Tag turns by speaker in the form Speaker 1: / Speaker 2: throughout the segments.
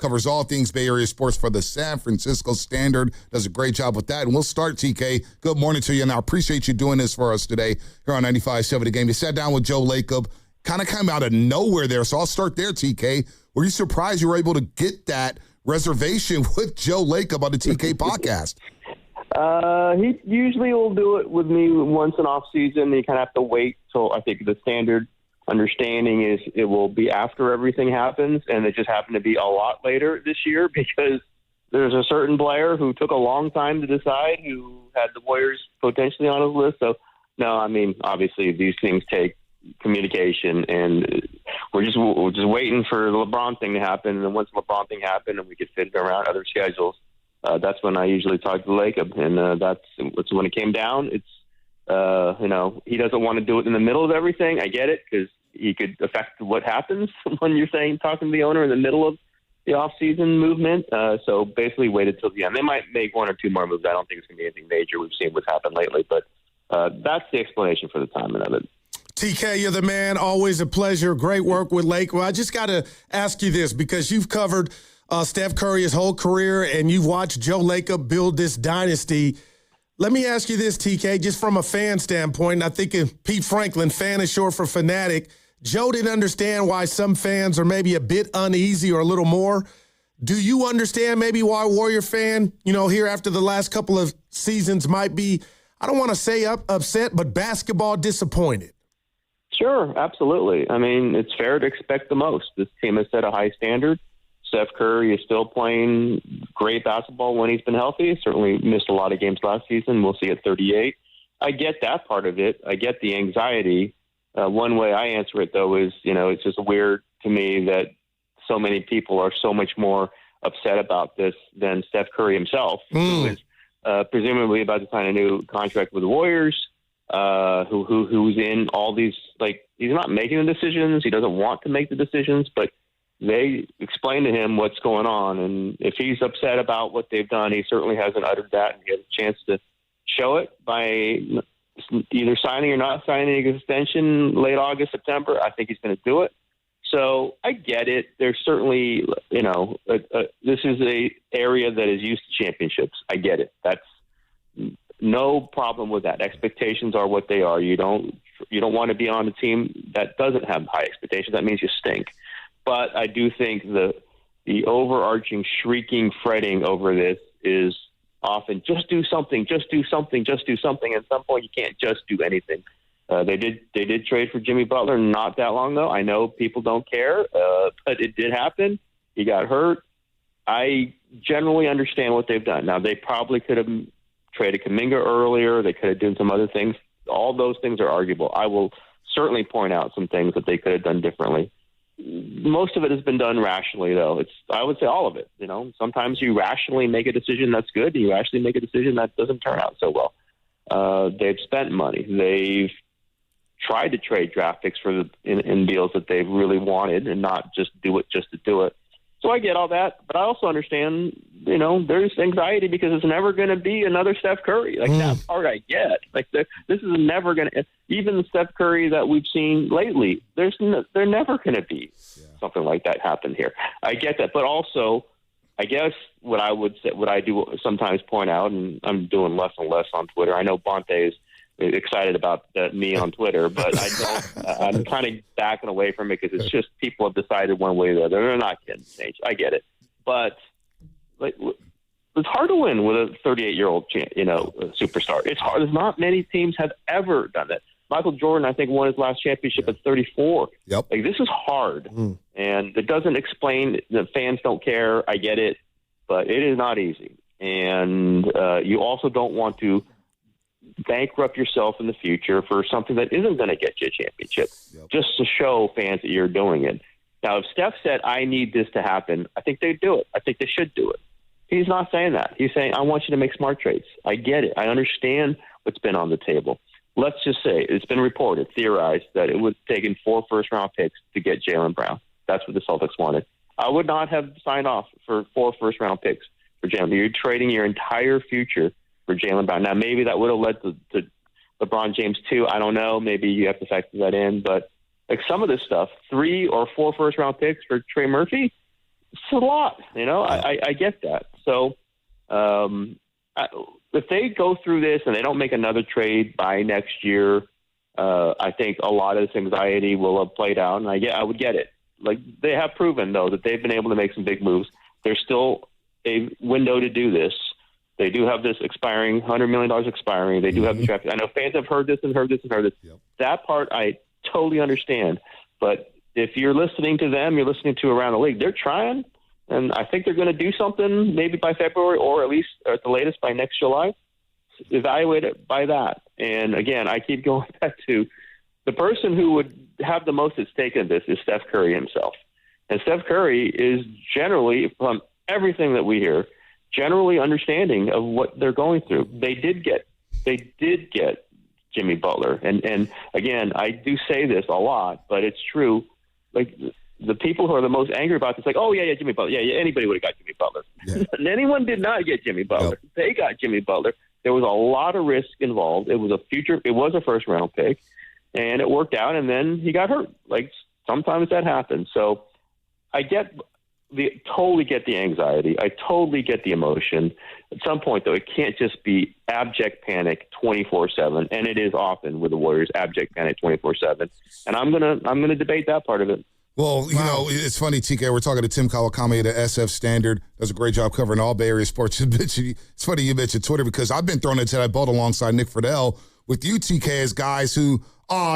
Speaker 1: covers all things Bay Area sports for the San Francisco Standard, does a great job with that. And we'll start, TK. Good morning to you, and I appreciate you doing this for us today here on 95.7 The Game. You sat down with Joe Lacob, kind of came out of nowhere there, so I'll start there, TK. Were you surprised you were able to get that reservation with Joe Lacob on the TK podcast?
Speaker 2: He usually will do it with me once in off season. You kind of have to wait till I think the standard understanding is it will be after everything happens, and it just happened to be a lot later this year because there's a certain player who took a long time to decide who had the Warriors potentially on his list. So, no, I mean, obviously these things take communication, and we're just waiting for the LeBron thing to happen. And then once the LeBron thing happened and we could fit it around other schedules, that's when I usually talk to Lacob, and that's when it came down. It's he doesn't want to do it in the middle of everything. I get it because he could affect what happens when you're talking to the owner in the middle of the off-season movement. So basically waited till the end. They might make one or two more moves. I don't think it's going to be anything major. We've seen what's happened lately, but that's the explanation for the timing of it.
Speaker 3: TK, you're the man. Always a pleasure. Great work with Lake. Well, I just got to ask you this because you've covered Steph Curry his whole career and you've watched Joe Lacob build this dynasty. Let me ask you this, TK, just from a fan standpoint, and I think Pete Franklin, fan is short for fanatic. Joe didn't understand why some fans are maybe a bit uneasy or a little more. Do you understand maybe why a Warrior fan, here after the last couple of seasons might be, I don't want to say upset, but basketball disappointed?
Speaker 2: Sure, absolutely. I mean, it's fair to expect the most. This team has set a high standard. Steph Curry is still playing great basketball when he's been healthy. Certainly missed a lot of games last season. We'll see at 38. I get that part of it. I get the anxiety. One way I answer it, though, is, it's just weird to me that so many people are so much more upset about this than Steph Curry himself, who is presumably about to sign a new contract with the Warriors, who's in all these, he's not making the decisions. He doesn't want to make the decisions, but they explain to him what's going on. And if he's upset about what they've done, he certainly hasn't uttered that, and he has a chance to show it by either signing or not signing an extension late August, September. I think he's going to do it. So I get it. There's certainly, this is a area that is used to championships. I get it. That's no problem with that. Expectations are what they are. You don't want to be on a team that doesn't have high expectations. That means you stink. But I do think the overarching shrieking, fretting over this is often just do something, just do something, just do something. At some point, you can't just do anything. They did trade for Jimmy Butler not that long ago. I know people don't care, but it did happen. He got hurt. I generally understand what they've done. Now, they probably could have traded Kuminga earlier. They could have done some other things. All those things are arguable. I will certainly point out some things that they could have done differently. Most of it has been done rationally, though. I would say all of it. Sometimes you rationally make a decision that's good, and you rationally make a decision that doesn't turn out so well. They've spent money. They've tried to trade draft picks in deals that they've really wanted, and not just do it just to do it. So I get all that, but I also understand, there's anxiety because it's never going to be another Steph Curry. That part I get. This is never going to, even the Steph Curry that we've seen lately, they're never going to be something like that happen here. I get that, but also, I guess what I do sometimes point out, and I'm doing less and less on Twitter. I know Bonte is excited about me on Twitter, but I'm kind of backing away from it because it's just people have decided one way or the other. They're not getting changed. I get it, but it's hard to win with a 38-year-old, superstar. It's hard. There's not many teams have ever done that. Michael Jordan, I think, won his last championship at 34.
Speaker 1: Yep.
Speaker 2: This is hard, and it doesn't explain that fans don't care. I get it, but it is not easy, and you also don't want to bankrupt yourself in the future for something that isn't going to get you a championship, just to show fans that you're doing it. Now, if Steph said, I need this to happen, I think they'd do it. I think they should do it. He's not saying that. He's saying, I want you to make smart trades. I get it. I understand what's been on the table. Let's just say it's been reported, theorized, that it was taking 4 first-round picks to get Jaylen Brown. That's what the Celtics wanted. I would not have signed off for 4 first-round picks for Jaylen. You're trading your entire future for Jaylen Brown. Now, maybe that would have led to LeBron James too. I don't know. Maybe you have to factor that in. But some of this stuff, 3 or 4 first-round picks for Trey Murphy, It's a lot, I get that. So if they go through this and they don't make another trade by next year, I think a lot of this anxiety will have played out, and I would get it. Like, they have proven, though, that they've been able to make some big moves. There's still a window to do this. They do have this expiring, $100 million expiring. They do have the draft. I know fans have heard this. Yep. That part I totally understand. But if you're listening to them, you're listening to around the league, they're trying, and I think they're going to do something maybe by February or at least at the latest by next July. Evaluate it by that. And, again, I keep going back to the person who would have the most at stake in this is Steph Curry himself. And Steph Curry is generally, from everything that we hear, generally understanding of what they're going through. They did get Jimmy Butler. And again, I do say this a lot, but it's true. Like, the people who are the most angry about this, like, oh, yeah, Jimmy Butler. Yeah, anybody would have got Jimmy Butler. Yeah. And anyone did not get Jimmy Butler. Yep. They got Jimmy Butler. There was a lot of risk involved. It was a first-round pick, and it worked out, and then he got hurt. Like, sometimes that happens. So I totally get the anxiety. I totally get the emotion. At some point, though, it can't just be abject panic 24/7, and it is often with the Warriors, abject panic 24/7. And I'm gonna debate that part of it.
Speaker 1: Well, it's funny, TK. We're talking to Tim Kawakami at the SF Standard. Does a great job covering all Bay Area sports. It's funny you mentioned Twitter because I've been thrown into that boat alongside Nick Friedel with you, TK, as guys who,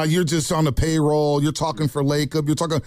Speaker 1: you're just on the payroll. You're talking for Lacob. You're talking.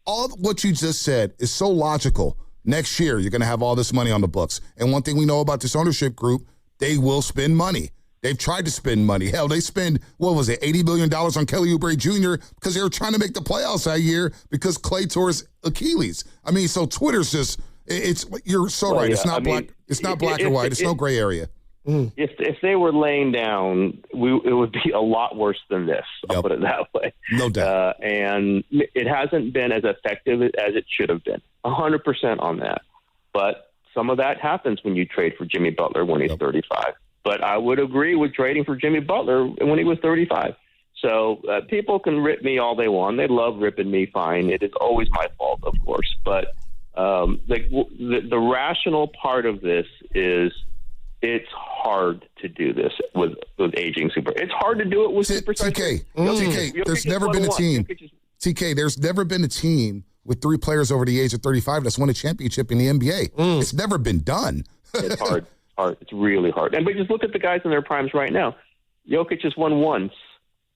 Speaker 1: All what you just said is so logical. Next year, you're going to have all this money on the books. And one thing we know about this ownership group, they will spend money. They've tried to spend money. Hell, they spend, $80 billion on Kelly Oubre Jr. because they were trying to make the playoffs that year because Klay tore his Achilles. I mean, so Twitter's just, you're so right. Yeah. It's not black. It's not black or white. It's no gray area.
Speaker 2: If they were laying down, it would be a lot worse than this. I'll put it that way.
Speaker 1: No doubt.
Speaker 2: And it hasn't been as effective as it should have been. 100% on that. But some of that happens when you trade for Jimmy Butler when he's 35. But I would agree with trading for Jimmy Butler when he was 35. So people can rip me all they want. They love ripping me. Fine. It is always my fault, of course. But the rational part of this is it's hard to do this with aging super. It's hard to do it with super.
Speaker 1: TK, there's never been a team. TK, there's never been a team with three players over the age of 35 that's won a championship in the NBA. It's never been done.
Speaker 2: It's hard. It's really hard. But just look at the guys in their primes right now. Jokic has won once.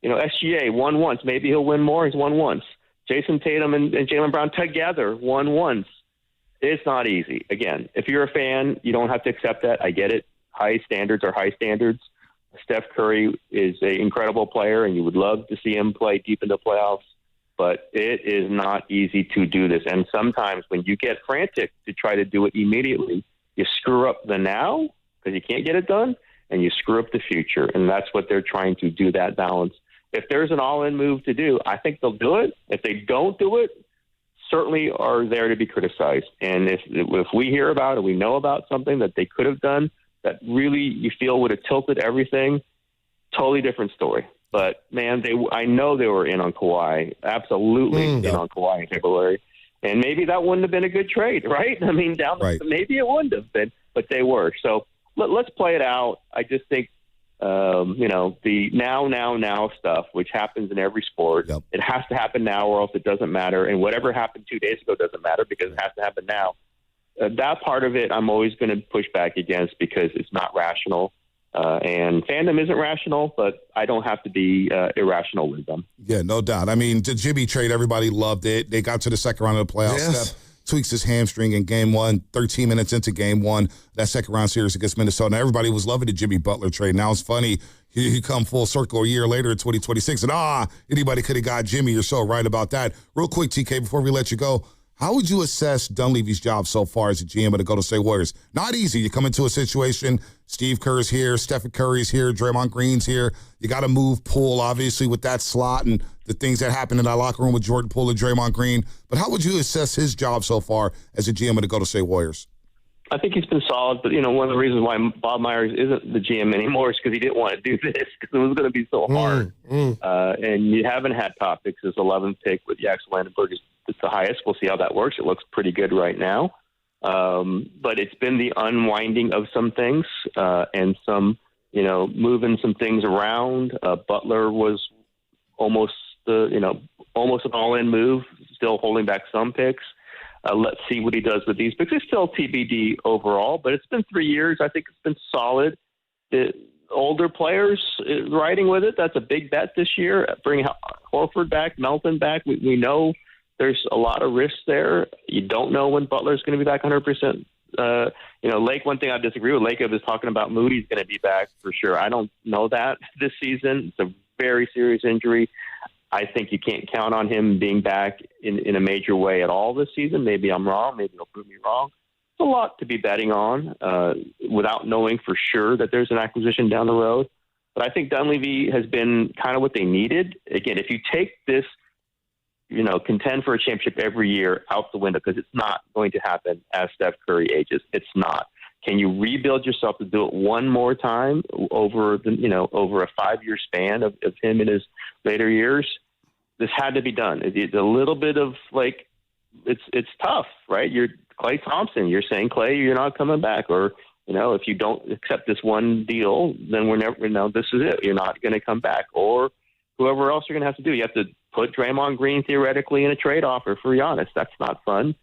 Speaker 2: SGA won once. Maybe he'll win more. He's won once. Jason Tatum and Jaylen Brown together won once. It's not easy. Again, if you're a fan, you don't have to accept that. I get it. High standards are high standards. Steph Curry is an incredible player, and you would love to see him play deep in the playoffs. But it is not easy to do this. And sometimes when you get frantic to try to do it immediately, you screw up the now because you can't get it done, and you screw up the future. And that's what they're trying to do, that balance. If there's an all-in move to do, I think they'll do it. If they don't do it, certainly are there to be criticized. And if we hear about it, we know about something that they could have done that really you feel would have tilted everything, totally different story. But, man, I know they were in on Kawhi, absolutely in on Kawhi in February. And maybe that wouldn't have been a good trade, right? I mean, maybe it wouldn't have been, but they were. So let's play it out. I just think, the now stuff, which happens in every sport, it has to happen now or else it doesn't matter. And whatever happened 2 days ago doesn't matter because it has to happen now. That part of it I'm always going to push back against because it's not rational. And fandom isn't rational, but I don't have to be irrational with them.
Speaker 1: Yeah, no doubt. I mean, the Jimmy trade, everybody loved it. They got to the second round of the playoffs.
Speaker 3: Yes.
Speaker 1: Steph tweaks his hamstring in game one, 13 minutes into game one, that second round series against Minnesota. And everybody was loving the Jimmy Butler trade. Now it's funny, you come full circle a year later in 2026, and anybody could have got Jimmy. You're so right about that. Real quick, TK, before we let you go, how would you assess Dunleavy's job so far as a GM of the Golden State Warriors? Not easy. You come into a situation, Steve Kerr's here, Stephen Curry's here, Draymond Green's here. You got to move Poole, obviously, with that slot and the things that happened in that locker room with Jordan Poole and Draymond Green. But how would you assess his job so far as a GM of the Golden State Warriors?
Speaker 2: I think he's been solid, but, one of the reasons why Bob Myers isn't the GM anymore is because he didn't want to do this because it was going to be so hard. And you haven't had top picks. His 11th pick with Jackson Vandenberg is the highest. We'll see how that works. It looks pretty good right now. But it's been the unwinding of some things and some, moving some things around. Butler was almost almost an all-in move, still holding back some picks. Let's see what he does with these picks. It's still TBD overall, but it's been 3 years. I think it's been solid. The older players riding with it, that's a big bet this year. Bring Horford back, Melton back. We know there's a lot of risks there. You don't know when Butler's going to be back 100%. Lake, one thing I disagree with, Lacob is talking about Moody's going to be back for sure. I don't know that this season. It's a very serious injury. I think you can't count on him being back in a major way at all this season. Maybe I'm wrong. Maybe he'll prove me wrong. It's a lot to be betting on without knowing for sure that there's an acquisition down the road. But I think Dunleavy has been kind of what they needed. Again, if you take this, contend for a championship every year out the window, because it's not going to happen as Steph Curry ages. It's not. Can you rebuild yourself to do it one more time over a 5-year span of him in his later years? This had to be done. It's a little bit of it's tough, right? You're Klay Thompson. You're saying, Klay, you're not coming back, or if you don't accept this one deal, then we're never. This is it. You're not going to come back, or whoever else you're going to have to do. You have to put Draymond Green theoretically in a trade offer for Giannis. That's not fun.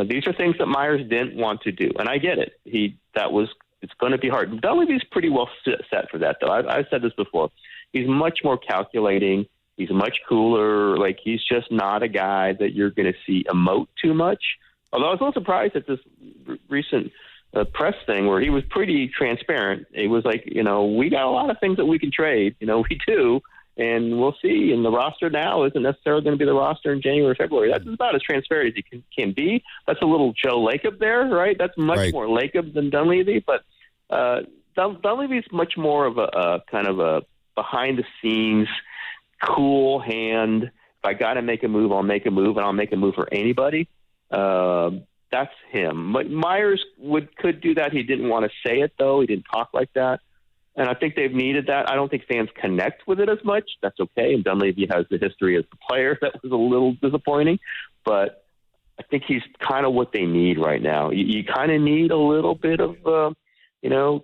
Speaker 2: These are things that Myers didn't want to do, and I get it. It's going to be hard. Dunleavy's pretty well set for that, though. I've said this before. He's much more calculating. He's much cooler. He's just not a guy that you're going to see emote too much. Although I was a little surprised at this recent press thing where he was pretty transparent. It was like, we got a lot of things that we can trade. We do. And we'll see. And the roster now isn't necessarily going to be the roster in January or February. That's about as transparent as he can be. That's a little Joe Lacob there, right? That's much more Lacob than Dunleavy. But Dunleavy's much more of a kind of a behind-the-scenes, cool hand. If I got to make a move, I'll make a move, and I'll make a move for anybody. That's him. Myers could do that. He didn't want to say it, though. He didn't talk like that. And I think they've needed that. I don't think fans connect with it as much. That's okay. And Dunleavy has the history as a player that was a little disappointing. But I think he's kind of what they need right now. You kind of need a little bit of,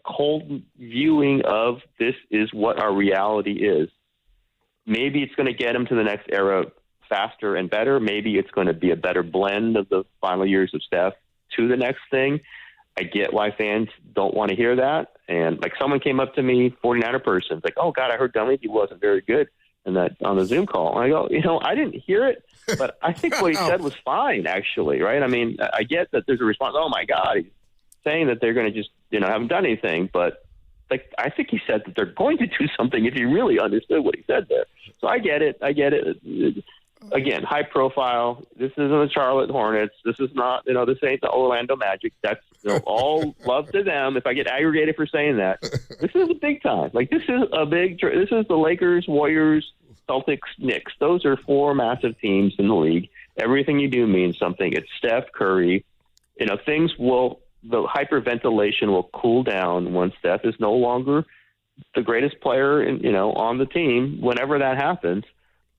Speaker 2: cold viewing of this is what our reality is. Maybe it's going to get him to the next era faster and better. Maybe it's going to be a better blend of the final years of Steph to the next thing. I get why fans don't want to hear that. And someone came up to me, 49er person, it's like, oh God, I heard Dunleavy wasn't very good on the Zoom call. And I go, I didn't hear it, but I think what he said was fine, actually. Right. I mean, I get that there's a response. Oh my God, he's saying that they're going to just, haven't done anything. But I think he said that they're going to do something if you really understood what he said there. So I get it. Again, high profile. This isn't the Charlotte Hornets. This is not, this ain't the Orlando Magic. That's all love to them. If I get aggregated for saying that, this is a big time. This is the Lakers, Warriors, Celtics, Knicks. Those are 4 massive teams in the league. Everything you do means something. It's Steph Curry. The hyperventilation will cool down when Steph is no longer the greatest player on the team, whenever that happens.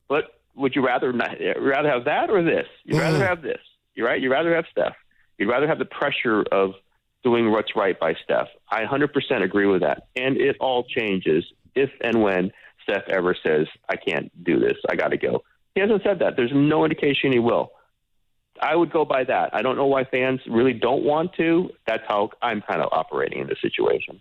Speaker 2: But would you rather have that or this? You'd rather have this. You're right. You'd rather have Steph. You'd rather have the pressure of doing what's right by Steph. I 100% agree with that. And it all changes if and when Steph ever says, I can't do this. I got to go. He hasn't said that. There's no indication he will. I would go by that. I don't know why fans really don't want to. That's how I'm kind of operating in this situation.